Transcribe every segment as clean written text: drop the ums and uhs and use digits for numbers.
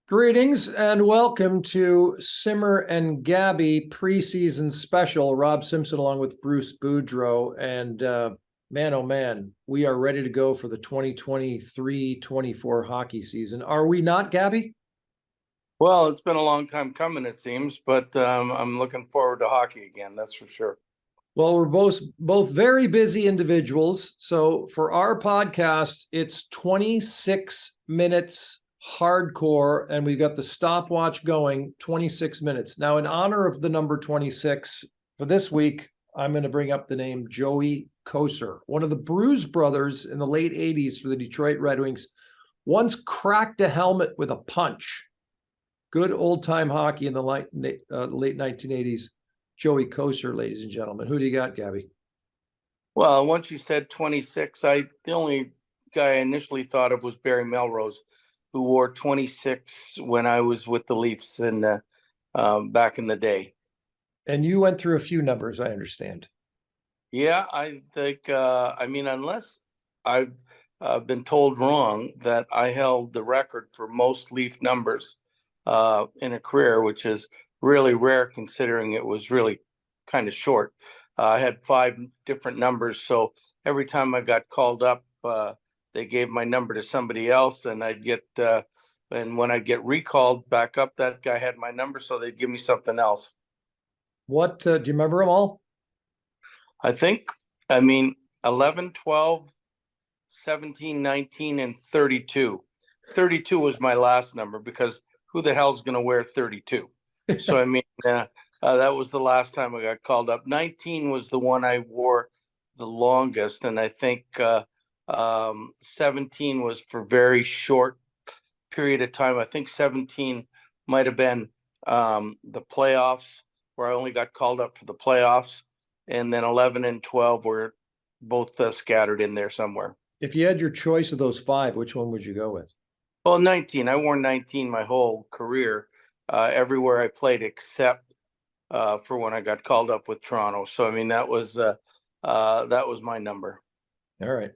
Greetings and welcome to Simmer and Gabby preseason special. Rob Simpson along with Bruce Boudreau. And man, oh man, we are ready to go for the 2023-24 hockey season. Are we not, Gabby? Well, it's been a long time coming, it seems, but I'm looking forward to hockey again. That's for sure. Well, we're both very busy individuals. So for our podcast, it's 26 minutes hardcore, and we've got the stopwatch going 26 minutes. Now, in honor of the number 26, for this week, I'm going to bring up the name Joey Kocur, one of the Bruise brothers in the late 80s for the Detroit Red Wings, once cracked a helmet with a punch. Good old-time hockey in the late 1980s. Joey Kocur, ladies and gentlemen. Who do you got, Gabby? Well, once you said 26, the only guy I initially thought of was Barry Melrose, who wore 26 when I was with the Leafs back in the day. And you went through a few numbers, I understand. Yeah, I think, unless I've been told wrong, that I held the record for most Leaf numbers in a career, which is really rare considering it was really kind of short. I had 5 different numbers, so every time I got called up, they gave my number to somebody else, and and when I'd get recalled back up, that guy had my number, so they'd give me something else. What, do you remember them all? I think, 11, 12, 17, 19, and 32. 32 was my last number because who the hell's going to wear 32? So, that was the last time I got called up. 19 was the one I wore the longest, and I think 17 was for very short period of time. I think 17 might have been the playoffs, where I only got called up for the playoffs, and then 11 and 12 were both scattered in there somewhere. If you had your choice of those 5, which one would you go with? Well, 19. I wore 19 my whole career, everywhere I played except for when I got called up with Toronto. So, that was my number. All right.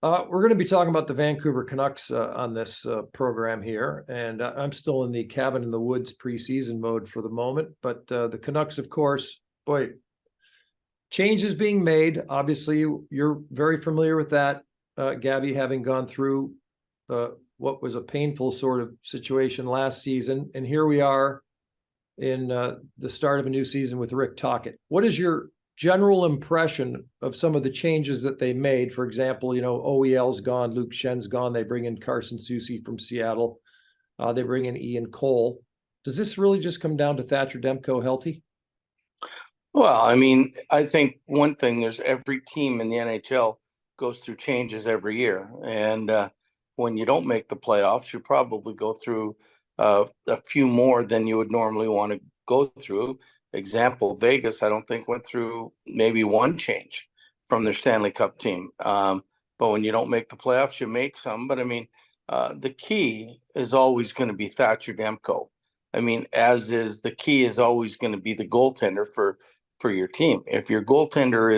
We're going to be talking about the Vancouver Canucks on this program here, and I'm still in the cabin in the woods preseason mode for the moment. But the Canucks, of course, boy, change is being made. Obviously, you're very familiar with that, Gabby, having gone through what was a painful sort of situation last season, and here we are in the start of a new season with Rick Tocchet. What is your general impression of some of the changes that they made? For example, OEL's gone, Luke Schen's gone. They bring in Carson Soucy from Seattle. They bring in Ian Cole. Does this really just come down to Thatcher Demko healthy? Well, I think one thing, there's every team in the NHL goes through changes every year. And when you don't make the playoffs, you probably go through a few more than you would normally want to go through. Example, Vegas, I don't think went through maybe one change from their Stanley Cup team. But when you don't make the playoffs, you make some. But the key is always going to be Thatcher Demko. The key is always going to be the goaltender for your team. If your goaltender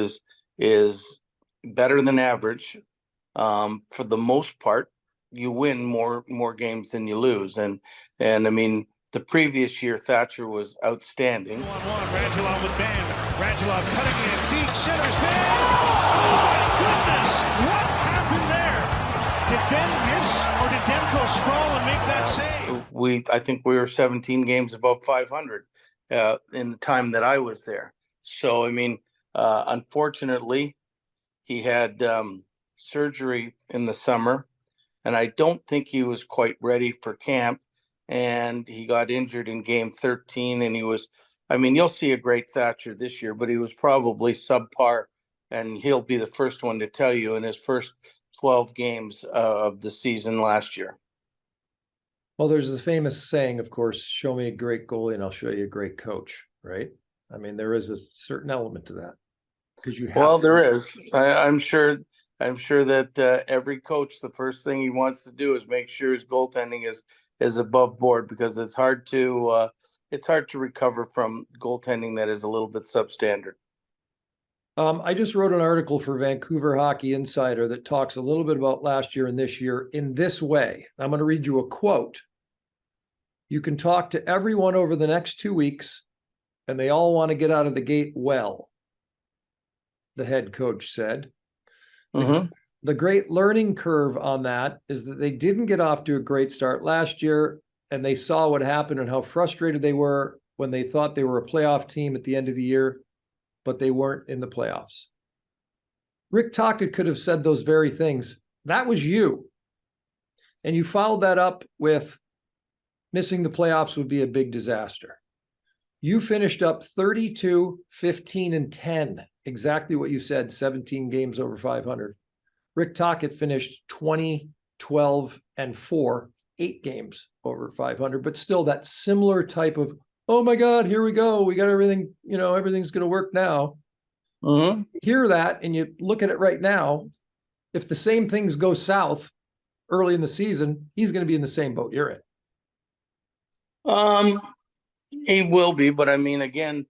is better than average, for the most part, you win more games than you lose. And the previous year, Thatcher was outstanding. 1-1, Radulov with Band. Radulov cutting in deep, centers Band. Oh my goodness! What happened there? Did Ben miss, or did Demko sprawl and make that save? I think we were 17 games above 500 in the time that I was there. So, unfortunately, he had surgery in the summer, and I don't think he was quite ready for camp. And he got injured in game 13, and he was, you'll see a great Thatcher this year, but he was probably subpar, and he'll be the first one to tell you in his first 12 games of the season last year. Well, there's the famous saying, of course, show me a great goalie and I'll show you a great coach, right? There is a certain element to that. Because you have Well, there is. I'm sure that every coach, the first thing he wants to do is make sure his goaltending is above board, because it's hard to recover from goaltending that is a little bit substandard. I just wrote an article for Vancouver Hockey Insider that talks a little bit about last year and this year in this way. I'm going to read you a quote. You can talk to everyone over the next 2 weeks, and they all want to get out of the gate well, the head coach said. Mm-hmm. The great learning curve on that is that they didn't get off to a great start last year, and they saw what happened and how frustrated they were when they thought they were a playoff team at the end of the year, but they weren't in the playoffs. Rick Tocchet could have said those very things. That was you. And you followed that up with missing the playoffs would be a big disaster. You finished up 32, 15, and 10. Exactly what you said, 17 games over 500. Rick Tocchet finished 20, 12, and 4, 8 games over 500, but still that similar type of, oh my God, here we go. We got everything, everything's going to work now. Mm-hmm. You hear that and you look at it right now. If the same things go south early in the season, he's going to be in the same boat you're in. He will be, but I mean, again,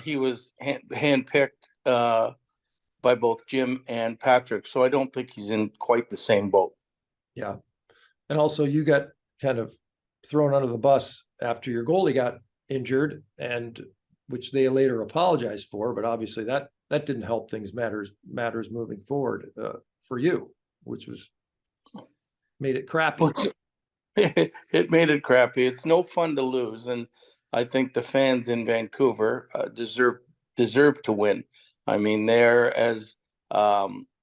he was handpicked by both Jim and Patrick, so I don't think he's in quite the same boat. Yeah. And also you got kind of thrown under the bus after your goalie got injured, and which they later apologized for, but obviously that didn't help things matters moving forward for you, which made it crappy. It made it crappy. It's no fun to lose, and I think the fans in Vancouver deserve to win. I mean, they're as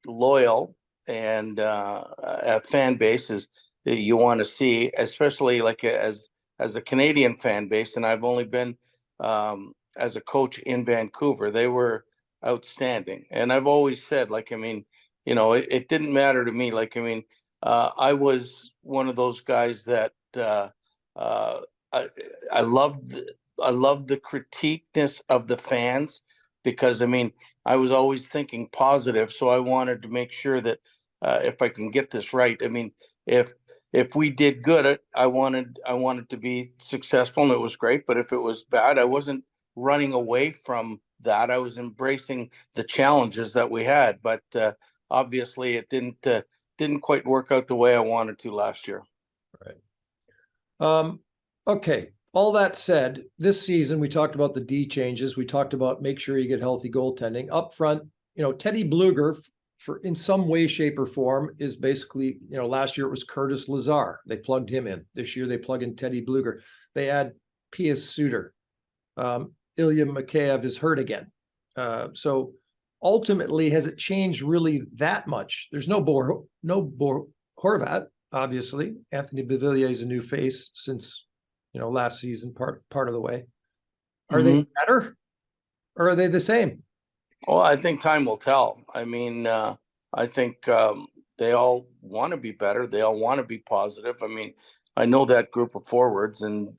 loyal and a fan base as you want to see, especially like as a Canadian fan base. And I've only been as a coach in Vancouver. They were outstanding, and I've always said, like, I mean, it didn't matter to me. Like, I mean, I was one of those guys that I loved the critiqueness of the fans, because I mean, I was always thinking positive, so I wanted to make sure that if I can get this right, I mean, if we did good, I wanted to be successful, and it was great. But if it was bad, I wasn't running away from that. I was embracing the challenges that we had. But obviously, it didn't quite work out the way I wanted to last year. Right. Okay. All that said, this season, we talked about the D changes. We talked about make sure you get healthy goaltending up front. Teddy Bluger, for in some way, shape, or form, is basically, last year it was Curtis Lazar. They plugged him in. This year they plug in Teddy Bluger. They add Pius Suter. Ilya Mikheyev is hurt again. So ultimately, has it changed really that much? There's no Horvat, obviously. Anthony Beauvillier is a new face since last season, part of the way. Are they better, or are they the same? Well, I think time will tell. I mean, I think they all want to be better. They all want to be positive. I mean, I know that group of forwards, and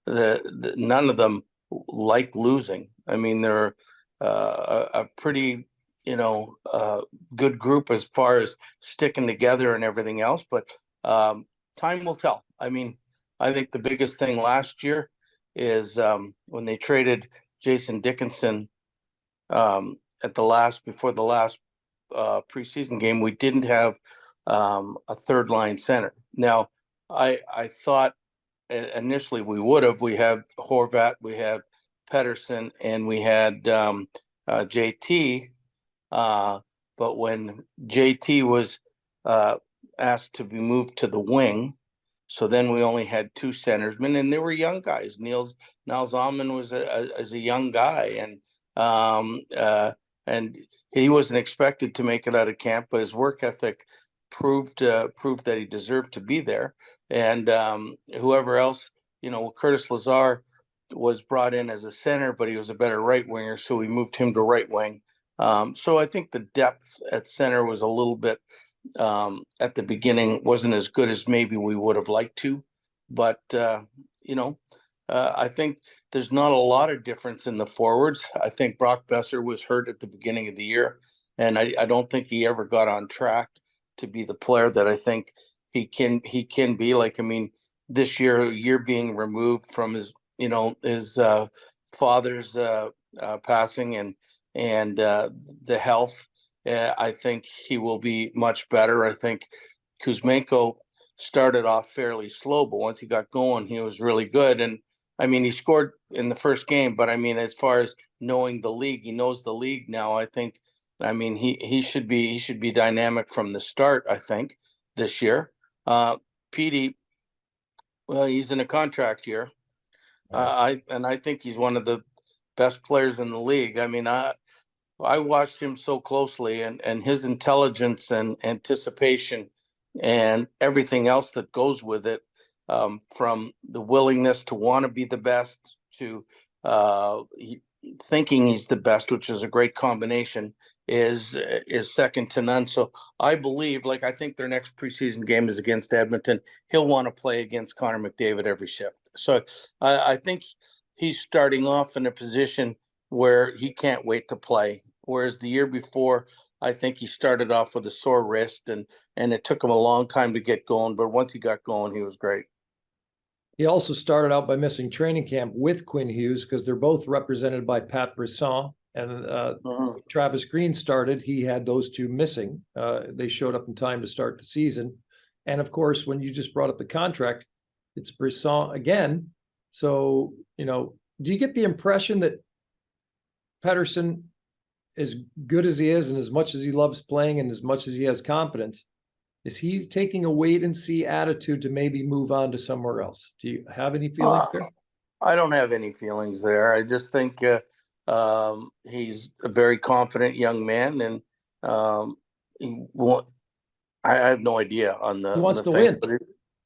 none of them like losing. I mean, they're a pretty good group as far as sticking together and everything else. But time will tell. I mean, I think the biggest thing last year is when they traded Jason Dickinson before the last preseason game, we didn't have a third line center. Now, I thought initially we would have. We had Horvat, we had Pettersson, and we had JT. But when JT was asked to be moved to the wing, so then we only had 2 centersmen, and they were young guys. Niels Alman was a young guy, and he wasn't expected to make it out of camp, but his work ethic proved that he deserved to be there. And whoever else, Curtis Lazar was brought in as a center, but he was a better right winger, so we moved him to right wing. So I think the depth at center was a little bit at the beginning wasn't as good as maybe we would have liked to, but I think there's not a lot of difference in the forwards. I think Brock Besser was hurt at the beginning of the year, and I don't think he ever got on track to be the player that I think he can be. Like, I mean, this year being removed from his father's passing and the health, I think he will be much better. I think Kuzmenko started off fairly slow, but once he got going, he was really good. And I mean, he scored in the first game, but I mean, as far as knowing the league, he knows the league now. I think, I mean, he should be dynamic from the start, I think, this year. Petey, well, he's in a contract year. I think he's one of the best players in the league. I mean, I watched him so closely, and his intelligence and anticipation and everything else that goes with it, from the willingness to want to be the best to thinking he's the best, which is a great combination, is second to none. So I believe, like, I think their next preseason game is against Edmonton. He'll want to play against Connor McDavid every shift. So I think he's starting off in a position where he can't wait to play. Whereas the year before, I think he started off with a sore wrist, and it took him a long time to get going. But once he got going, he was great. He also started out by missing training camp with Quinn Hughes because they're both represented by Pat Brisson. And Travis Green started, he had those two missing. They showed up in time to start the season. And of course, when you just brought up the contract, it's Brisson again. So, do you get the impression that Pettersson, as good as he is and as much as he loves playing and as much as he has confidence, is he taking a wait and see attitude to maybe move on to somewhere else? Do you have any feelings there? I don't have any feelings there. I just think he's a very confident young man, and I have no idea on the. He wants to thing, win.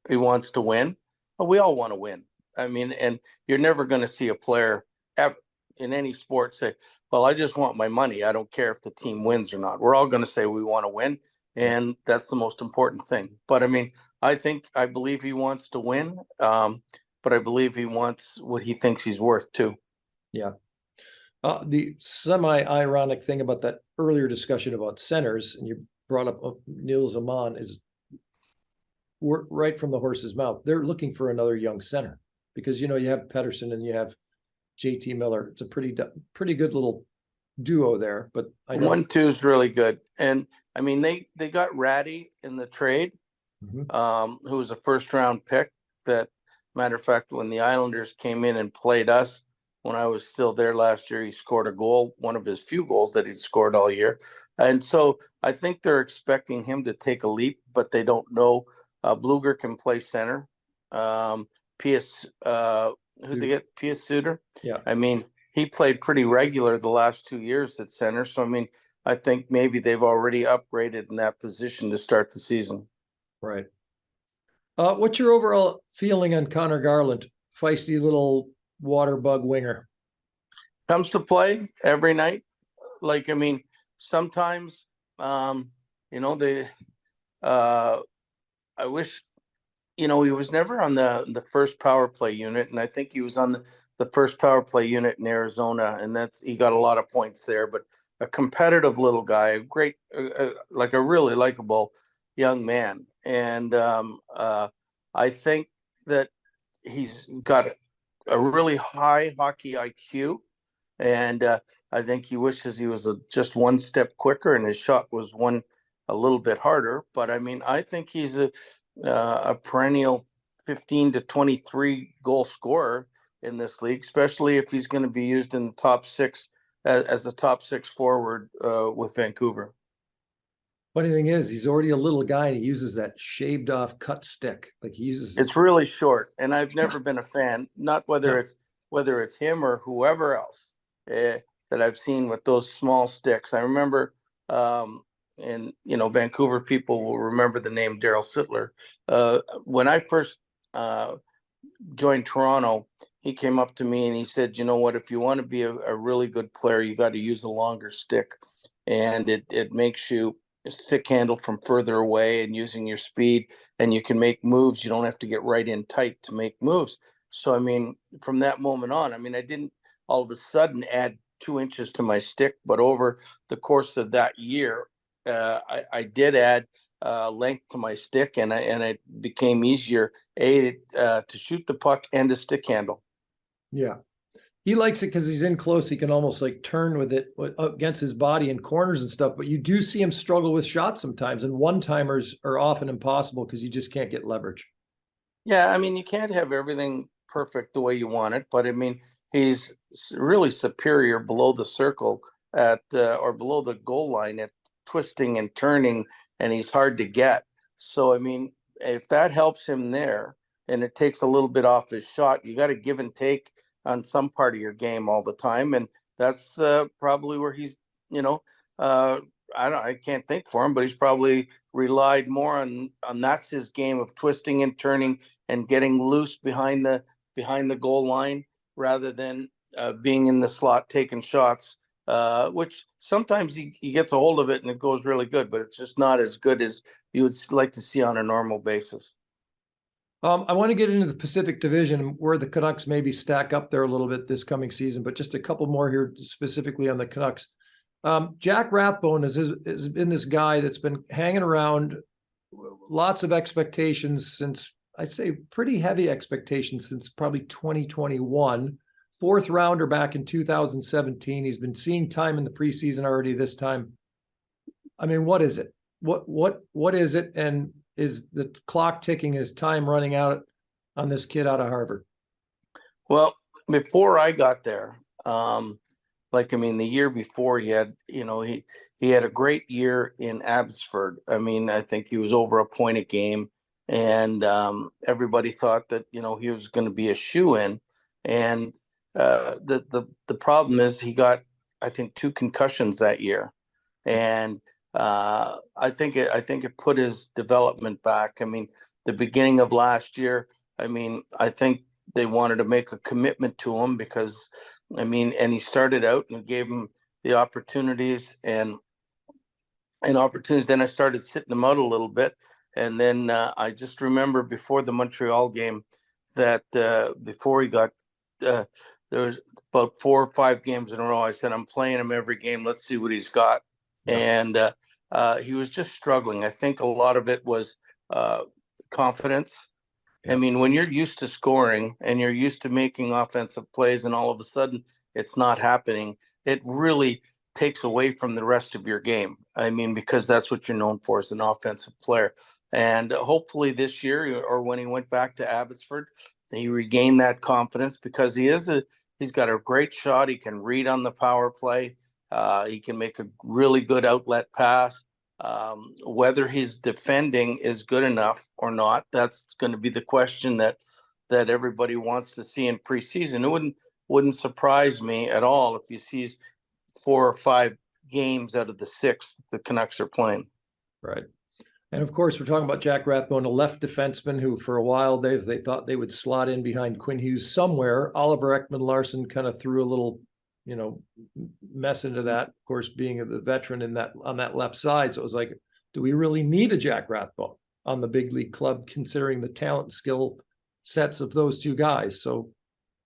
He wants to win. Well, we all want to win. I mean, and you're never going to see a player ever in any sport say, "Well, I just want my money. I don't care if the team wins or not." We're all going to say we want to win. And that's the most important thing. But I mean, I believe he wants to win, but I believe he wants what he thinks he's worth too. Yeah. The semi-ironic thing about that earlier discussion about centers, and you brought up Nils Aman, is right from the horse's mouth. They're looking for another young center because, you have Pettersson and you have JT Miller. It's a pretty good little duo there, but I know 1-2 is really good. And I mean, they got Ratty in the trade, who was a first round pick. That, matter of fact, when the Islanders came in and played us when I was still there last year, he scored a goal, one of his few goals that he'd scored all year. And so I think they're expecting him to take a leap, but they don't know. Bluger can play center. Pius, who'd they get? Pius Suter. Yeah. I mean, he played pretty regular the last 2 years at center. So, I mean, I think maybe they've already upgraded in that position to start the season. Right. What's your overall feeling on Conor Garland, feisty little water bug winger? Comes to play every night. Like, I mean, sometimes, I wish, he was never on the first power play unit. And I think he was on the first power play unit in Arizona. And he got a lot of points there, but a competitive little guy, a great, like a really likable young man. And I think that he's got a really high hockey IQ. And I think he wishes he was just one step quicker and his shot was a little bit harder. But I mean, I think he's a perennial 15 to 23 goal scorer in this league, especially if he's going to be used in the top six as a top six forward with Vancouver. Funny thing is, he's already a little guy and he uses that shaved off cut stick. Like he uses it's really short, and I've never been a fan, not whether it's him or whoever else that I've seen with those small sticks. I remember and Vancouver people will remember the name Daryl Sittler. When I first joined Toronto, he came up to me and he said, "You know what? If you want to be a really good player, you got to use a longer stick, and it makes you stick handle from further away and using your speed, and you can make moves. You don't have to get right in tight to make moves." So I mean, from that moment on, I mean, I didn't all of a sudden add 2 inches to my stick, but over the course of that year, I did add length to my stick, and it became easier to shoot the puck and to stick handle. Yeah. he likes it because he's in close. He can almost like turn with it against his body in corners and stuff. But you do see him struggle with shots sometimes, and one-timers are often impossible because you just can't get leverage. Yeah, I mean, you can't have everything perfect the way you want it, but I mean, he's really superior below the circle at or below the goal line at twisting and turning, and he's hard to get. So, I mean, if that helps him there and it takes a little bit off his shot, you got to give and take on some part of your game all the time, and that's probably where he's, you know, I can't think for him, but he's probably relied more on that's his game of twisting and turning and getting loose behind the goal line rather than being in the slot taking shots, which sometimes he gets a hold of it and it goes really good, but it's just not as good as you would like to see on a normal basis. I want to get into the Pacific Division where the Canucks maybe stack up there a little bit this coming season, but just a couple more here specifically on the Canucks. Jack Rathbone has been this guy that's been hanging around, lots of expectations since, I'd say pretty heavy expectations since probably 2021. Fourth rounder back in 2017. He's been seeing time in the preseason already this time. I mean, what is it? What is it? And is the clock ticking? Is time running out on this kid out of Harvard? Well, before I got there, like, I mean, the year before he had, you know, he had a great year in Abbotsford. I mean, I think he was over a point a game, and everybody thought that, you know, he was going to be a shoe-in. And the problem is he got, I think, 2 concussions that year, and I think it put his development back. I mean, the beginning of last year, I mean, I think they wanted to make a commitment to him because, I mean, and he started out and gave him the opportunities and opportunities. Then I started sitting him out a little bit. And then I just remember before the Montreal game that before he got, there was about 4 or 5 games in a row. I said, I'm playing him every game. Let's see what he's got. Yeah. And he was just struggling. I think a lot of it was confidence. I mean, when you're used to scoring and you're used to making offensive plays and all of a sudden it's not happening, it really takes away from the rest of your game. I mean, because that's what you're known for as an offensive player. And hopefully this year, or when he went back to Abbotsford, he regained that confidence because he's got a great shot. He can read on the power play. He can make a really good outlet pass. Whether his defending is good enough or not, that's going to be the question that everybody wants to see in preseason. It wouldn't surprise me at all if he sees 4 or 5 games out of the 6 the Canucks are playing. Right. And of course, we're talking about Jack Rathbone, a left defenseman who for a while they thought they would slot in behind Quinn Hughes somewhere. Oliver Ekman-Larsson kind of threw a little, you know, mess into that, of course, being the veteran in that on that left side. So it was like, do we really need a Jack Rathbone on the big league club, considering the talent and skill sets of those 2 guys? So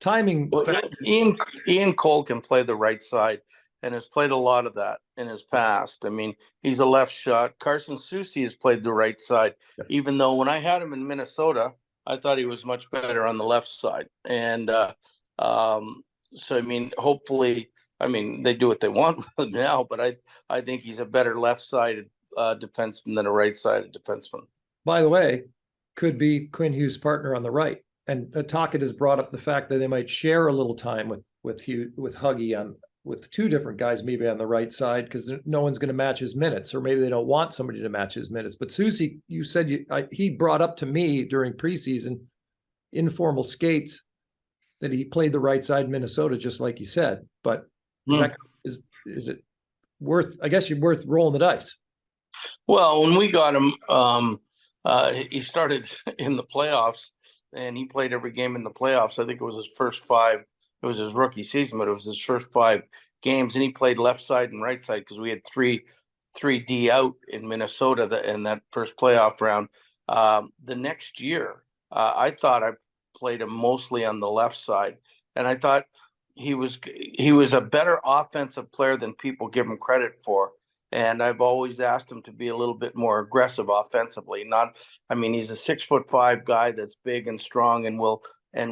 timing. Well, Ian Cole can play the right side and has played a lot of that in his past. I mean, he's a left shot. Carson Soucy has played the right side, even though when I had him in Minnesota, I thought he was much better on the left side. And so, I mean, hopefully, I mean, they do what they want with him now, but I think he's a better left-sided defenseman than a right-sided defenseman. By the way, could be Quinn Hughes' partner on the right. And Tocchet has brought up the fact that they might share a little time with Huggy with 2 different guys maybe on the right side because no one's going to match his minutes, or maybe they don't want somebody to match his minutes. But Soucy, you said he brought up to me during preseason informal skates that he played the right side in Minnesota, just like you said. But is it worth? I guess you're worth rolling the dice. Well, when we got him, he started in the playoffs, and he played every game in the playoffs. I think it was his first 5. It was his rookie season, but it was his first 5 games, and he played left side and right side because we had 3D out in Minnesota in that first playoff round. The next year, I thought I played him mostly on the left side, and I thought he was a better offensive player than people give him credit for. And I've always asked him to be a little bit more aggressive offensively. I mean, he's a 6'5" guy that's big and strong and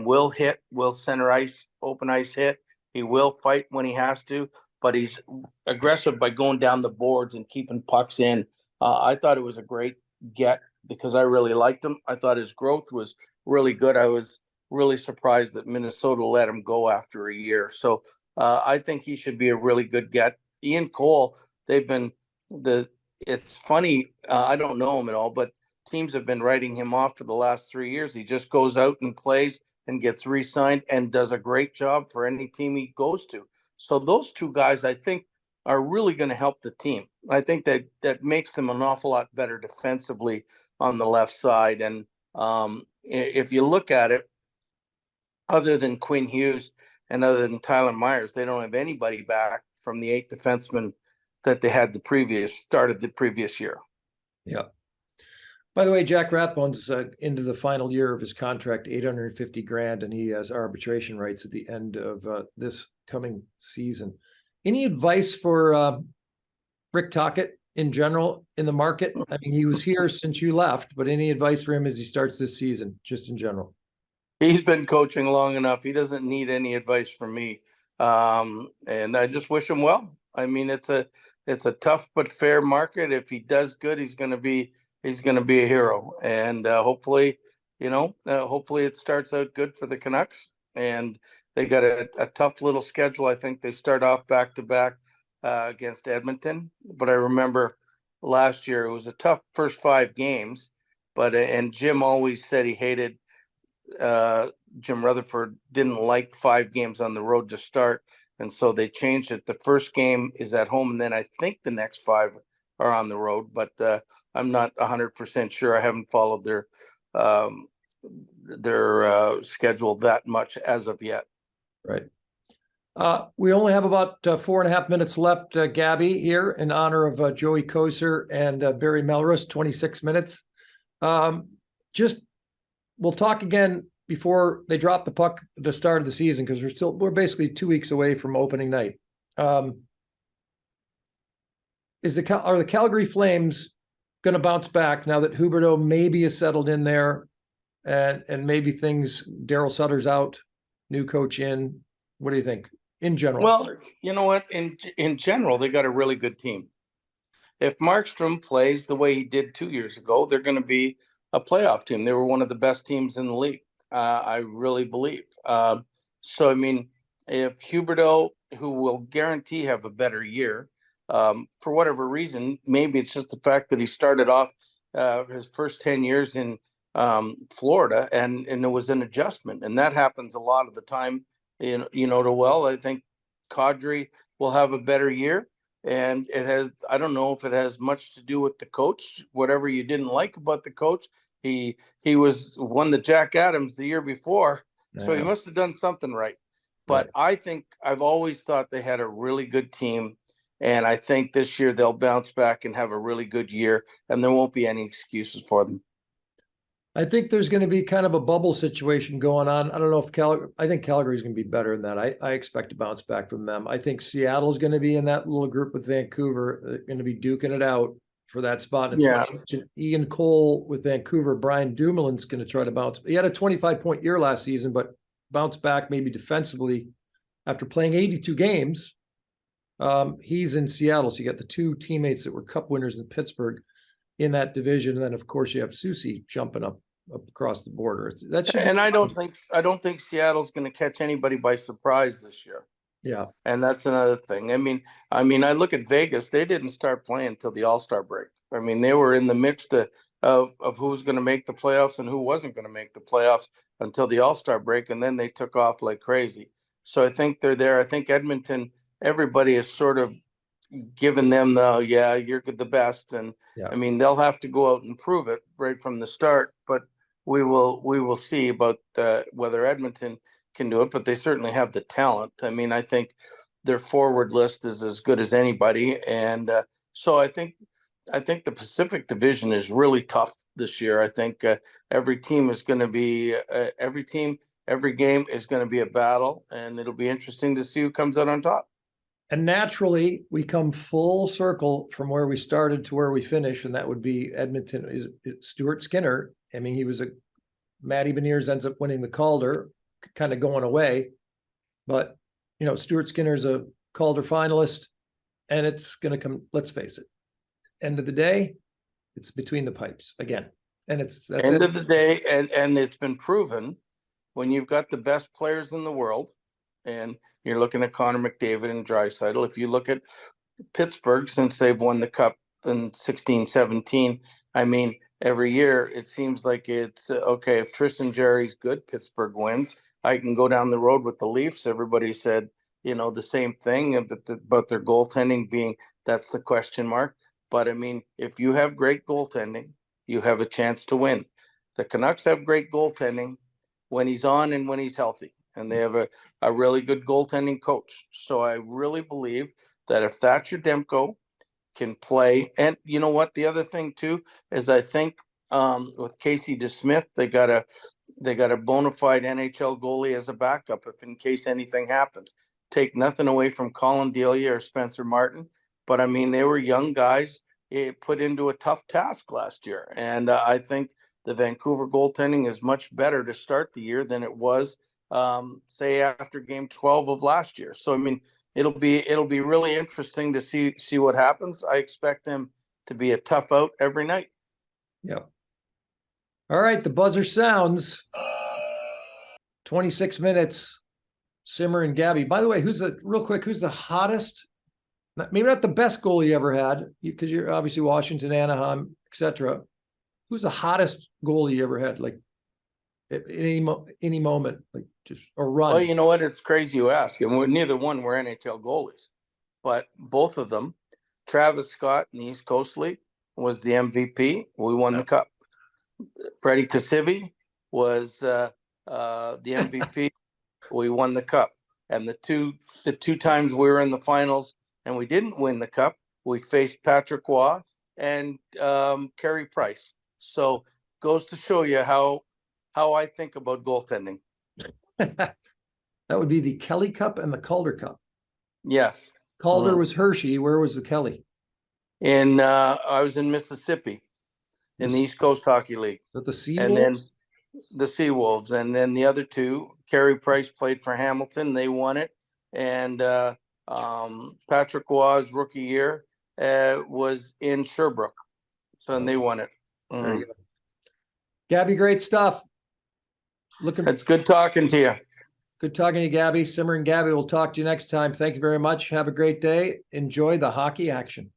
will hit, will center ice, open ice hit, He will fight when he has to, but he's aggressive by going down the boards and keeping pucks in. I thought it was a great get because I really liked him. I thought his growth was really good. I was really surprised that Minnesota let him go after a year. So I think he should be a really good get. Ian Cole, it's funny, I don't know him at all, but teams have been writing him off for the last 3 years. He just goes out and plays and gets re-signed and does a great job for any team he goes to. So those two guys, I think, are really going to help the team. I think that makes them an awful lot better defensively on the left side. And if you look at it, other than Quinn Hughes and other than Tyler Myers, they don't have anybody back from the 8 defensemen that they had started the previous year. Yeah. By the way, Jack Rathbone's into the final year of his contract, $850,000, and he has arbitration rights at the end of this coming season. Any advice for Rick Tocchet in general in the market? I mean, he was here since you left, but any advice for him as he starts this season, just in general? He's been coaching long enough. He doesn't need any advice from me. And I just wish him well. I mean, it's a tough but fair market. If he does good, he's going to be a hero. And hopefully it starts out good for the Canucks. And they got a tough little schedule. I think they start off back-to-back against Edmonton. But I remember last year it was a tough first 5 games. And Jim always said he hated Jim Rutherford didn't like 5 games on the road to start. And so they changed it. The first game is at home, and then I think the next 5 are on the road. But I'm not 100% sure. I haven't followed their schedule that much as of yet. Right. We only have about 4.5 minutes left, Gabby, here in honor of Joey Kocur and Barry Melrose, 26 minutes. We'll talk again before they drop the puck at the start of the season, because we're basically 2 weeks away from opening night. Are the Calgary Flames going to bounce back now that Huberdeau maybe is settled in there, and maybe Daryl Sutter's out, new coach in? What do you think in general? Well, you know what? In general, they got a really good team. If Markstrom plays the way he did 2 years ago, they're going to be a playoff team. They were one of the best teams in the league. I really believe. So, I mean, if Huberdeau, who will guarantee have a better year, for whatever reason, maybe it's just the fact that he started off his first 10 years in Florida, and it was an adjustment. And that happens a lot of the time, I think Kadri will have a better year. And I don't know if it has much to do with the coach, whatever you didn't like about the coach. He won the Jack Adams the year before, so he must have done something right. But I think I've always thought they had a really good team, and I think this year they'll bounce back and have a really good year, and there won't be any excuses for them. I think there's going to be kind of a bubble situation going on. I don't know if I think Calgary's going to be better than that. I expect to bounce back from them. I think Seattle's going to be in that little group with Vancouver. They're going to be duking it out for that spot. And it's Ian Cole with Vancouver. Brian Dumoulin's going to try to bounce. He had a 25-point year last season, but bounced back maybe defensively after playing 82 games. He's in Seattle. So you got the 2 teammates that were cup winners in Pittsburgh in that division. And then of course you have Soucy jumping up across the border. I don't think Seattle's going to catch anybody by surprise this year. Yeah. And that's another thing. I mean, I look at Vegas, they didn't start playing until the All-Star break. I mean, they were in the midst of who was going to make the playoffs and who wasn't going to make the playoffs until the All-Star break. And then they took off like crazy. So I think they're there. I think Edmonton, everybody is sort of given them you're the best. And I mean, they'll have to go out and prove it right from the start, but we will see about whether Edmonton can do it, but they certainly have the talent. I mean, I think their forward list is as good as anybody. And so I think the Pacific Division is really tough this year. I think every team is going to be every game is going to be a battle, and it'll be interesting to see who comes out on top. And naturally, we come full circle from where we started to where we finish, and that would be Edmonton. Is Stuart Skinner. I mean, Matty Beniers ends up winning the Calder, kind of going away. But, Stuart Skinner's a Calder finalist, and it's going to come, let's face it, end of the day, it's between the pipes again. And that's end of the day, and it's been proven when you've got the best players in the world, and you're looking at Connor McDavid and Draisaitl. If you look at Pittsburgh, since they've won the cup in 16-17, I mean, every year it seems like it's okay. If Tristan Jarry's good, Pittsburgh wins. I can go down the road with the Leafs. Everybody said, the same thing about their goaltending being, that's the question mark. But I mean, if you have great goaltending, you have a chance to win. The Canucks have great goaltending when he's on and when he's healthy. And they have a really good goaltending coach. So I really believe that if Thatcher Demko can play, and you know what, the other thing too is I think with Casey DeSmith, they got a bona fide NHL goalie as a backup if in case anything happens. Take nothing away from Colin Delia or Spencer Martin, but I mean, they were young guys put into a tough task last year. And I think the Vancouver goaltending is much better to start the year than it was, say, after game 12 of last year. So, I mean, it'll be really interesting to see what happens. I expect them to be a tough out every night. Yep. All right, the buzzer sounds. 26 minutes. Simmer and Gabby. By the way, who's the hottest? Maybe not the best goalie you ever had, because you're obviously Washington, Anaheim, etc. Who's the hottest goalie you ever had? Like at any moment, like just or run. Well, you know what? It's crazy you ask. And neither one were NHL goalies, but both of them. Travis Scott in the East Coast League was the MVP. We won the cup. Freddie Kasivi was the MVP. We won the cup. And the two times we were in the finals and we didn't win the cup, we faced Patrick Waugh and Carey Price. So goes to show you how I think about goaltending. That would be the Kelly Cup and the Calder Cup. Yes. Calder was Hershey. Where was the Kelly? I was in Mississippi in the East Coast Hockey League. With the Seawolves? And then the Seawolves. And then the other two, Carey Price played for Hamilton. They won it. And Patrick Waugh's rookie year was in Sherbrooke. So and they won it. There you go. Gabby, great stuff. It's good talking to you. Good talking to you, Gabby. Simmer and Gabby, we'll talk to you next time. Thank you very much. Have a great day. Enjoy the hockey action.